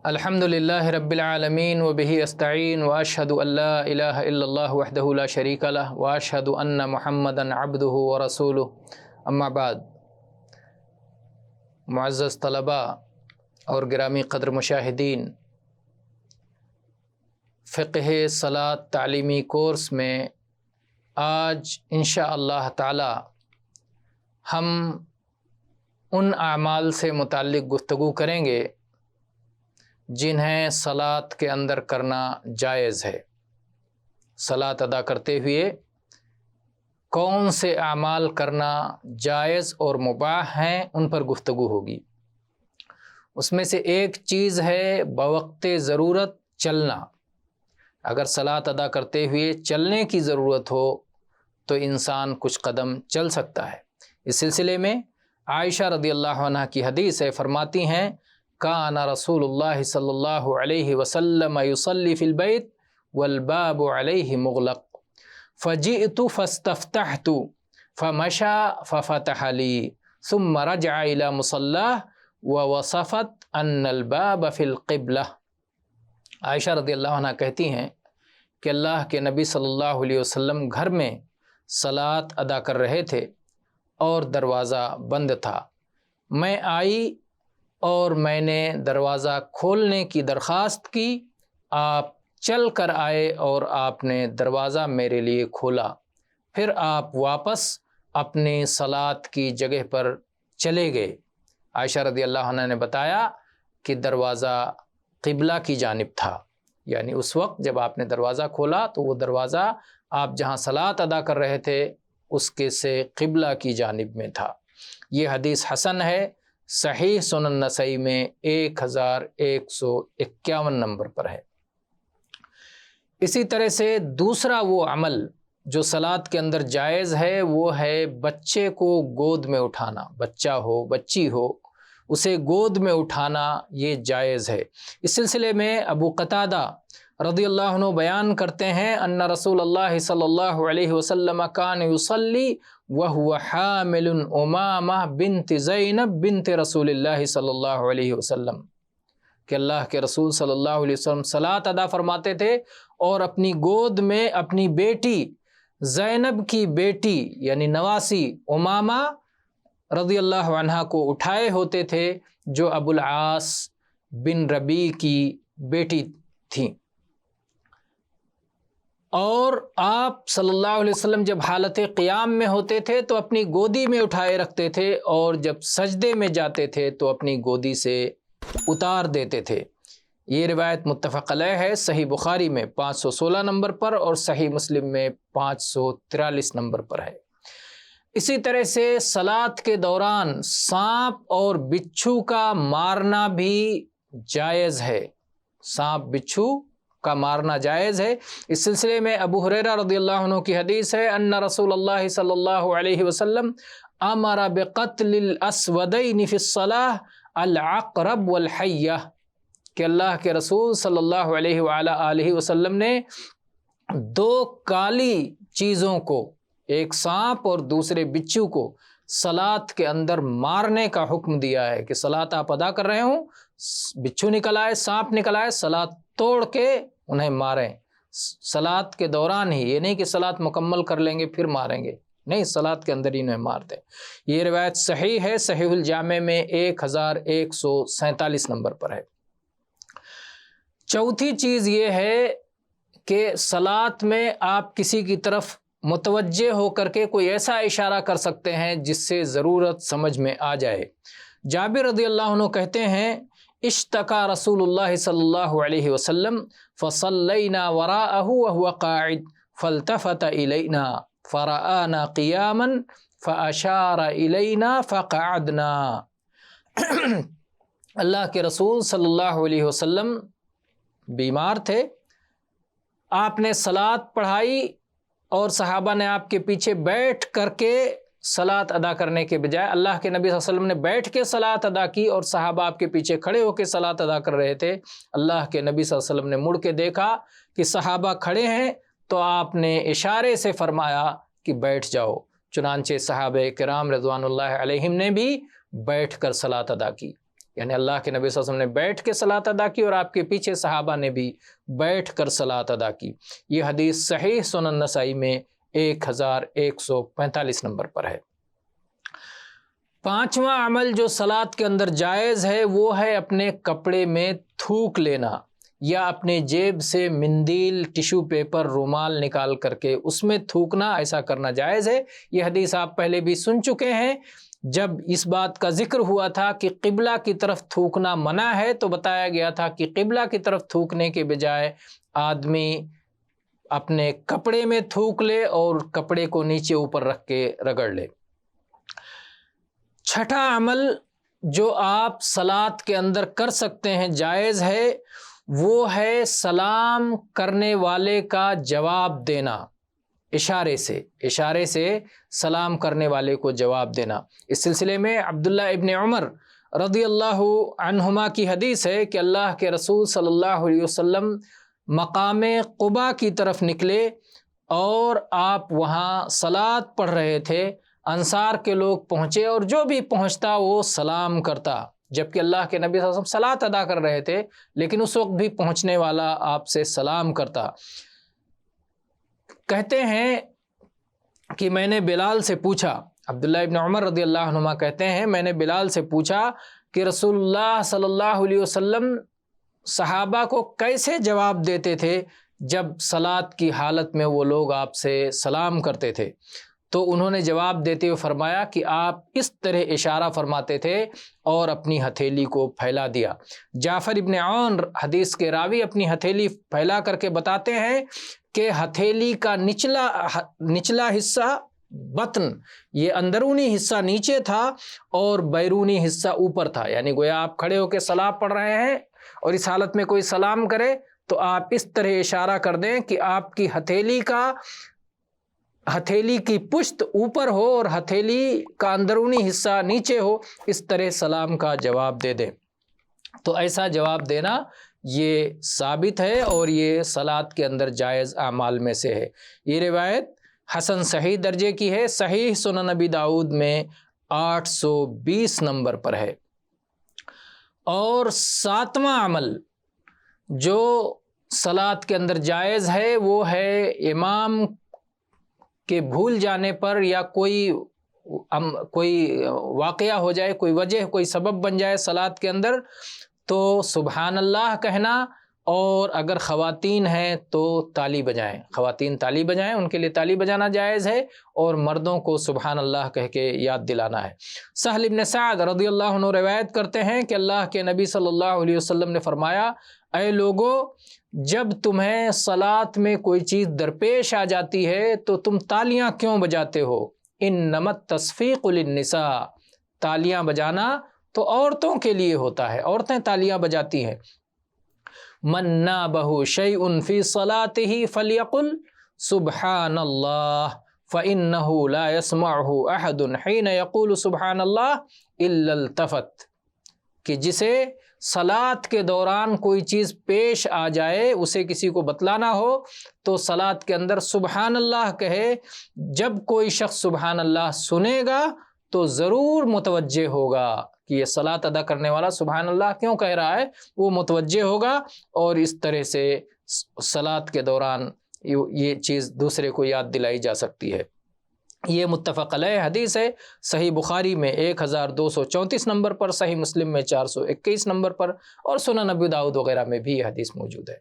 الحمدللہ رب العالمین وبہ استعین واشہد ان لا الہ الا اللہ وحدہ لا شریک لہ واشہد ان محمدا عبدہ ورسولہ اما بعد۔ معزز طلباء اور گرامی قدر مشاہدین، فقہ صلاۃ تعلیمی کورس میں آج انشاءاللہ تعالی ہم ان اعمال سے متعلق گفتگو کریں گے جنہیں صلاۃ کے اندر کرنا جائز ہے۔ صلاۃ ادا کرتے ہوئے کون سے اعمال کرنا جائز اور مباح ہیں، ان پر گفتگو ہوگی۔ اس میں سے ایک چیز ہے بوقت ضرورت چلنا۔ اگر صلاۃ ادا کرتے ہوئے چلنے کی ضرورت ہو تو انسان کچھ قدم چل سکتا ہے۔ اس سلسلے میں عائشہ رضی اللہ عنہ کی حدیث ہے، فرماتی ہیں کان رسول اللہ صلی اللہ علیہ وسلم یصلی فی البیت والباب علیہ مغلق فجئت فاستفتحت فمشى ففتح لی ثم رجع الى مصلاه ووصفت ان الباب فی القبلہ۔ عائشہ رضی اللہ عنہ کہتی ہیں کہ اللہ کے نبی صلی اللہ علیہ وسلم گھر میں صلاۃ ادا کر رہے تھے اور دروازہ بند تھا۔ میں آئی اور میں نے دروازہ کھولنے کی درخواست کی، آپ چل کر آئے اور آپ نے دروازہ میرے لیے کھولا، پھر آپ واپس اپنی صلاۃ کی جگہ پر چلے گئے۔ عائشہ رضی اللہ عنہ نے بتایا کہ دروازہ قبلہ کی جانب تھا، یعنی اس وقت جب آپ نے دروازہ کھولا تو وہ دروازہ آپ جہاں صلاۃ ادا کر رہے تھے اس کے سے قبلہ کی جانب میں تھا۔ یہ حدیث حسن ہے، صحیح سنن نسائی میں 1151 نمبر پر ہے۔ اسی طرح سے دوسرا وہ عمل جو صلاۃ کے اندر جائز ہے وہ ہے بچے کو گود میں اٹھانا۔ بچہ ہو بچی ہو اسے گود میں اٹھانا یہ جائز ہے۔ اس سلسلے میں ابو قتادہ رضی اللہ عنہ بیان کرتے ہیں ان رسول اللہ صلی اللہ علیہ وسلم کان یصلی وہو حامل امامہ بنت زینب بنت رسول اللہ صلی اللہ علیہ وسلم، کہ اللہ کے رسول صلی اللہ علیہ وسلم صلاۃ ادا فرماتے تھے اور اپنی گود میں اپنی بیٹی زینب کی بیٹی یعنی نواسی امامہ رضی اللہ عنہ کو اٹھائے ہوتے تھے، جو ابو العاص بن ربیع کی بیٹی تھیں۔ اور آپ صلی اللہ علیہ وسلم جب حالت قیام میں ہوتے تھے تو اپنی گودی میں اٹھائے رکھتے تھے، اور جب سجدے میں جاتے تھے تو اپنی گودی سے اتار دیتے تھے۔ یہ روایت متفق علیہ ہے، صحیح بخاری میں 516 نمبر پر اور صحیح مسلم میں 543 نمبر پر ہے۔ اسی طرح سے صلاۃ کے دوران سانپ اور بچھو کا مارنا بھی جائز ہے۔ سانپ بچھو کا مارنا جائز ہے۔ اس سلسلے میں ابو ہریرہ رضی اللہ عنہ کی حدیث ہے ان رسول اللہ صلی اللہ علیہ وسلم امر بقتل الاسودین فی الصلاۃ العقرب والحیہ، کہ اللہ کے رسول صلی اللہ علیہ وآلہ وسلم نے دو کالی چیزوں کو، ایک سانپ اور دوسرے بچھو کو صلاۃ کے اندر مارنے کا حکم دیا ہے کہ صلاۃ آپ ادا کر رہے ہوں، بچھو نکل آئے سانپ نکل آئے، صلاۃ توڑ کے انہیں ماریں۔ صلاۃ کے دوران ہی، یہ نہیں کہ صلاۃ مکمل کر لیں گے پھر ماریں گے، نہیں، صلاۃ کے اندر ہی انہیں مار دیں۔ یہ روایت صحیح ہے، صحیح الجامع میں 1147 نمبر پر ہے۔ چوتھی چیز یہ ہے کہ صلاۃ میں آپ کسی کی طرف متوجہ ہو کر کے کوئی ایسا اشارہ کر سکتے ہیں جس سے ضرورت سمجھ میں آ جائے۔ جابر رضی اللہ عنہ کہتے ہیں اشتکا رسول اللہ صلی اللہ علیہ وسلم فصلینا وراءہ وہو قاعد فالتفت الینا فرآنا قیاما فاشار الینا فقعدنا۔ اللہ کے رسول صلی اللہ علیہ وسلم بیمار تھے، آپ نے صلاۃ پڑھائی اور صحابہ نے آپ کے پیچھے بیٹھ کر کے صلاۃ ادا کرنے کے بجائے، اللہ کے نبی صلی اللہ علیہ وسلم نے بیٹھ کے صلاۃ ادا کی اور صحابہ آپ کے پیچھے کھڑے ہو کے صلاۃ ادا کر رہے تھے۔ اللہ کے نبی صلی اللہ علیہ وسلم نے مڑ کے دیکھا کہ صحابہ کھڑے ہیں تو آپ نے اشارے سے فرمایا کہ بیٹھ جاؤ، چنانچہ صحابہ کرام رضوان اللہ علیہم نے بھی بیٹھ کر صلاۃ ادا کی۔ یعنی اللہ کے نبی صلی اللہ علیہ وسلم نے بیٹھ کے صلاۃ ادا کی اور آپ کے پیچھے صحابہ نے بھی بیٹھ کر صلاۃ ادا کی۔ یہ حدیث صحیح سنن نسائی میں 1145 نمبر پر ہے۔ پانچواں عمل جو صلاۃ کے اندر جائز ہے وہ ہے اپنے کپڑے میں تھوک لینا یا اپنے جیب سے مندیل، ٹیشو پیپر، رومال نکال کر کے اس میں تھوکنا، ایسا کرنا جائز ہے۔ یہ حدیث آپ پہلے بھی سن چکے ہیں۔ جب اس بات کا ذکر ہوا تھا کہ قبلہ کی طرف تھوکنا منع ہے تو بتایا گیا تھا کہ قبلہ کی طرف تھوکنے کے بجائے آدمی اپنے کپڑے میں تھوک لے اور کپڑے کو نیچے اوپر رکھ کے رگڑ لے۔ چھٹا عمل جو آپ صلاۃ کے اندر کر سکتے ہیں، جائز ہے، وہ ہے سلام کرنے والے کا جواب دینا، اشارے سے سلام کرنے والے کو جواب دینا۔ اس سلسلے میں عبداللہ ابن عمر رضی اللہ عنہما کی حدیث ہے کہ اللہ کے رسول صلی اللہ علیہ وسلم مقام قباء کی طرف نکلے اور آپ وہاں صلاۃ پڑھ رہے تھے۔ انصار کے لوگ پہنچے اور جو بھی پہنچتا وہ سلام کرتا، جبکہ اللہ کے نبی صلی اللہ علیہ وسلم صلاۃ ادا کر رہے تھے، لیکن اس وقت بھی پہنچنے والا آپ سے سلام کرتا۔ کہتے ہیں کہ میں نے بلال سے پوچھا، عبداللہ ابن عمر رضی اللہ عنہما کہتے ہیں میں نے بلال سے پوچھا کہ رسول اللہ صلی اللہ علیہ وسلم صحابہ کو کیسے جواب دیتے تھے جب صلاۃ کی حالت میں وہ لوگ آپ سے سلام کرتے تھے؟ تو انہوں نے جواب دیتے ہوئے فرمایا کہ آپ اس طرح اشارہ فرماتے تھے اور اپنی ہتھیلی کو پھیلا دیا۔ جعفر ابن عون حدیث کے راوی اپنی ہتھیلی پھیلا کر کے بتاتے ہیں کہ ہتھیلی کا نچلا حصہ بطن، یہ اندرونی حصہ نیچے تھا اور بیرونی حصہ اوپر تھا، یعنی گویا آپ کھڑے ہو کے سلام پڑھ رہے ہیں اور اس حالت میں کوئی سلام کرے تو آپ اس طرح اشارہ کر دیں کہ آپ کی ہتھیلی کی پشت اوپر ہو اور ہتھیلی کا اندرونی حصہ نیچے ہو، اس طرح سلام کا جواب دے دیں۔ تو ایسا جواب دینا یہ ثابت ہے اور یہ صلاۃ کے اندر جائز اعمال میں سے ہے۔ یہ روایت حسن صحیح درجے کی ہے، صحیح سنن نبی داؤد میں 820 نمبر پر ہے۔ اور ساتواں عمل جو صلاۃ کے اندر جائز ہے وہ ہے امام کے بھول جانے پر یا کوئی واقعہ ہو جائے، کوئی وجہ، کوئی سبب بن جائے صلاۃ کے اندر، تو سبحان اللہ کہنا، اور اگر خواتین ہیں تو تالی بجائیں، خواتین تالی بجائیں، ان کے لیے تالی بجانا جائز ہے، اور مردوں کو سبحان اللہ کہہ کے یاد دلانا ہے۔ سہل بن سعد رضی اللہ عنہ روایت کرتے ہیں کہ اللہ کے نبی صلی اللہ علیہ وسلم نے فرمایا، اے لوگو، جب تمہیں صلاۃ میں کوئی چیز درپیش آ جاتی ہے تو تم تالیاں کیوں بجاتے ہو؟ انما التصفیق للنساء، تالیاں بجانا تو عورتوں کے لیے ہوتا ہے، عورتیں تالیاں بجاتی ہیں۔ من نابہ شیء فی صلاتہ فلیقل سبحان اللہ فإنہ لا یسمعہ احد حین یقول سبحان اللہ الا التفت، کہ جسے صلاۃ کے دوران کوئی چیز پیش آ جائے، اسے کسی کو بتلانا ہو تو صلاۃ کے اندر سبحان اللہ کہے۔ جب کوئی شخص سبحان اللہ سنے گا تو ضرور متوجہ ہوگا کہ یہ صلاۃ ادا کرنے والا سبحان اللہ کیوں کہہ رہا ہے، وہ متوجہ ہوگا، اور اس طرح سے صلاۃ کے دوران یہ چیز دوسرے کو یاد دلائی جا سکتی ہے۔ یہ متفق علیہ حدیث ہے، صحیح بخاری میں 1234 نمبر پر، صحیح مسلم میں 421 نمبر پر، اور سنن نبی داؤد وغیرہ میں بھی یہ حدیث موجود ہے۔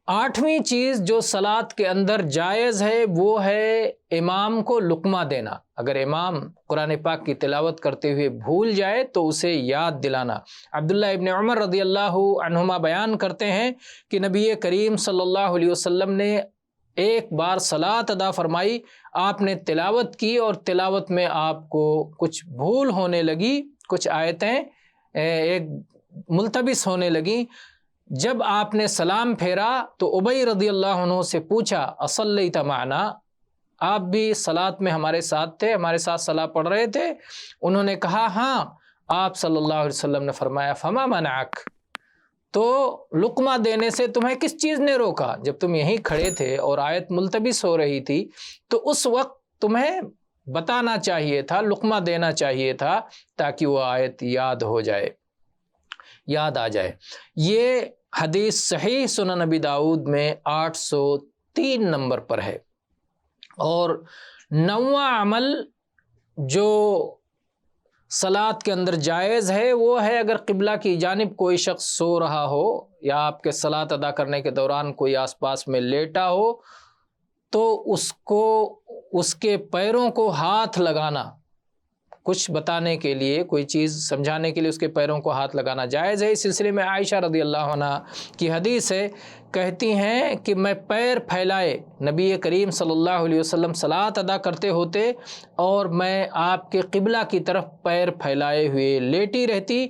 آٹھویں چیز جو صلاۃ کے اندر جائز ہے وہ ہے امام کو لقمہ دینا۔ اگر امام قرآن پاک کی تلاوت کرتے ہوئے بھول جائے تو اسے یاد دلانا۔ عبداللہ ابن عمر رضی اللہ عنہما بیان کرتے ہیں کہ نبی کریم صلی اللہ علیہ وسلم نے ایک بار صلاۃ ادا فرمائی، آپ نے تلاوت کی اور تلاوت میں آپ کو کچھ بھول ہونے لگی، کچھ آیتیں ایک ملتبس ہونے لگیں۔ جب آپ نے سلام پھیرا تو ابی رضی اللہ عنہ سے پوچھا، اصلیت معنا، آپ بھی صلاۃ میں ہمارے ساتھ تھے، ہمارے ساتھ صلاۃ پڑھ رہے تھے؟ انہوں نے کہا ہاں۔ آپ صلی اللہ علیہ وسلم نے فرمایا، فما منعک، تو لقمہ دینے سے تمہیں کس چیز نے روکا؟ جب تم یہیں کھڑے تھے اور آیت ملتبس ہو رہی تھی تو اس وقت تمہیں بتانا چاہیے تھا، لقمہ دینا چاہیے تھا تاکہ وہ آیت یاد ہو جائے، یاد آ جائے۔ یہ حدیث صحیح سنن نبی داؤد میں 803 نمبر پر ہے۔ اور 9واں عمل جو صلاۃ کے اندر جائز ہے وہ ہے اگر قبلہ کی جانب کوئی شخص سو رہا ہو یا آپ کے صلاۃ ادا کرنے کے دوران کوئی آس پاس میں لیٹا ہو تو اس کے پیروں کو ہاتھ لگانا، کچھ بتانے کے لیے، کوئی چیز سمجھانے کے لیے اس کے پیروں کو ہاتھ لگانا جائز ہے۔ اس سلسلے میں عائشہ رضی اللہ عنہ کی حدیث ہے، کہتی ہیں کہ میں پیر پھیلائے نبی کریم صلی اللہ علیہ وسلم صلاۃ ادا کرتے ہوتے اور میں آپ کے قبلہ کی طرف پیر پھیلائے ہوئے لیٹی رہتی،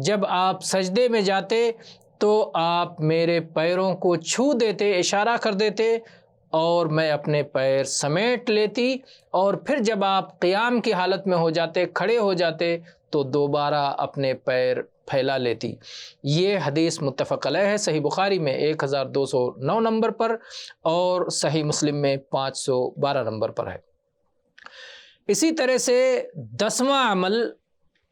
جب آپ سجدے میں جاتے تو آپ میرے پیروں کو چھو دیتے، اشارہ کر دیتے اور میں اپنے پیر سمیٹ لیتی، اور پھر جب آپ قیام کی حالت میں ہو جاتے، کھڑے ہو جاتے تو دوبارہ اپنے پیر پھیلا لیتی۔ یہ حدیث متفق علیہ ہے، صحیح بخاری میں 1209 نمبر پر اور صحیح مسلم میں 512 نمبر پر ہے۔ اسی طرح سے 10واں عمل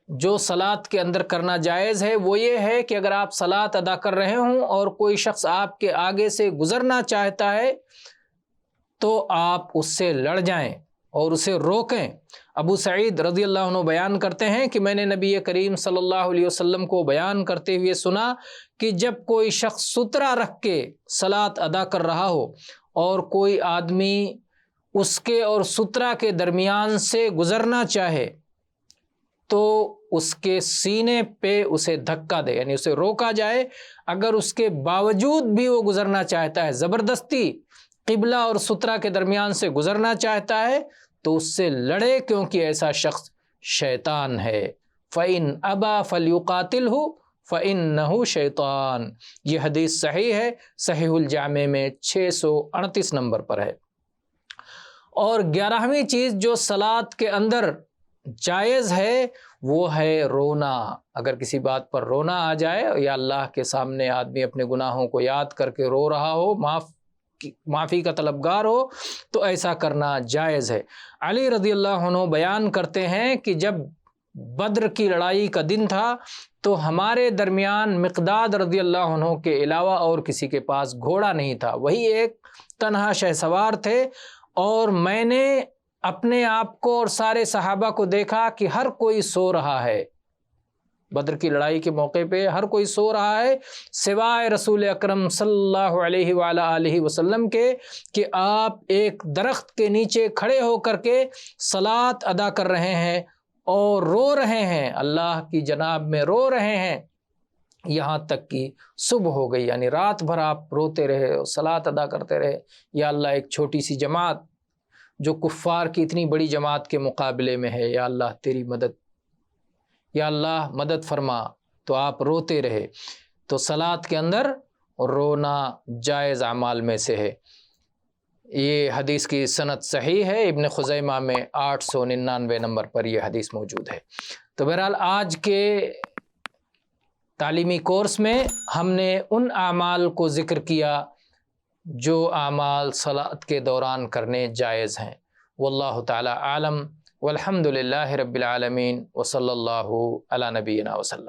جو صلاۃ کے اندر کرنا جائز ہے وہ یہ ہے کہ اگر آپ صلاۃ ادا کر رہے ہوں اور کوئی شخص آپ کے آگے سے گزرنا چاہتا ہے تو آپ اس سے لڑ جائیں اور اسے روکیں۔ ابو سعید رضی اللہ عنہ بیان کرتے ہیں کہ میں نے نبی کریم صلی اللہ علیہ وسلم کو بیان کرتے ہوئے سنا کہ جب کوئی شخص سترہ رکھ کے صلاۃ ادا کر رہا ہو اور کوئی آدمی اس کے اور سترہ کے درمیان سے گزرنا چاہے تو اس کے سینے پہ اسے دھکا دے، یعنی اسے روکا جائے۔ اگر اس کے باوجود بھی وہ گزرنا چاہتا ہے، زبردستی قبلہ اور سترہ کے درمیان سے گزرنا چاہتا ہے تو اس سے لڑے، کیونکہ ایسا شخص شیطان ہے۔ فَإِنْ أَبَى فَلْيُقَاتِلْهُ فَإِنَّهُ شَيْطَان۔ یہ حدیث صحیح ہے، صحیح الجامع میں 638 نمبر پر ہے۔ اور 11ویں چیز جو صلاۃ کے اندر جائز ہے وہ ہے رونا۔ اگر کسی بات پر رونا آ جائے یا اللہ کے سامنے آدمی اپنے گناہوں کو یاد کر کے رو رہا ہو، معافی کا طلبگار ہو، تو ایسا کرنا جائز ہے۔ علی رضی اللہ عنہ بیان کرتے ہیں کہ جب بدر کی لڑائی کا دن تھا تو ہمارے درمیان مقداد رضی اللہ عنہ کے علاوہ اور کسی کے پاس گھوڑا نہیں تھا، وہی ایک تنہا شہ سوار تھے، اور میں نے اپنے آپ کو اور سارے صحابہ کو دیکھا کہ ہر کوئی سو رہا ہے۔ بدر کی لڑائی کے موقع پہ ہر کوئی سو رہا ہے سوائے رسول اکرم صلی اللہ علیہ وآلہ وسلم کے، کہ آپ ایک درخت کے نیچے کھڑے ہو کر کے صلاۃ ادا کر رہے ہیں اور رو رہے ہیں، اللہ کی جناب میں رو رہے ہیں، یہاں تک کہ صبح ہو گئی، یعنی رات بھر آپ روتے رہے، صلاۃ ادا کرتے رہے۔ یا اللہ، ایک چھوٹی سی جماعت جو کفار کی اتنی بڑی جماعت کے مقابلے میں ہے، یا اللہ تیری مدد، یا اللہ مدد فرما، تو آپ روتے رہے۔ تو صلاۃ کے اندر رونا جائز اعمال میں سے ہے۔ یہ حدیث کی سند صحیح ہے، ابن خزیمہ میں 899 نمبر پر یہ حدیث موجود ہے۔ تو بہرحال آج کے تعلیمی کورس میں ہم نے ان اعمال کو ذکر کیا جو اعمال صلاۃ کے دوران کرنے جائز ہیں۔ واللہ تعالی عالم، والحمد للہ رب العالمین، وصلی اللہ علی نبینا وسلم۔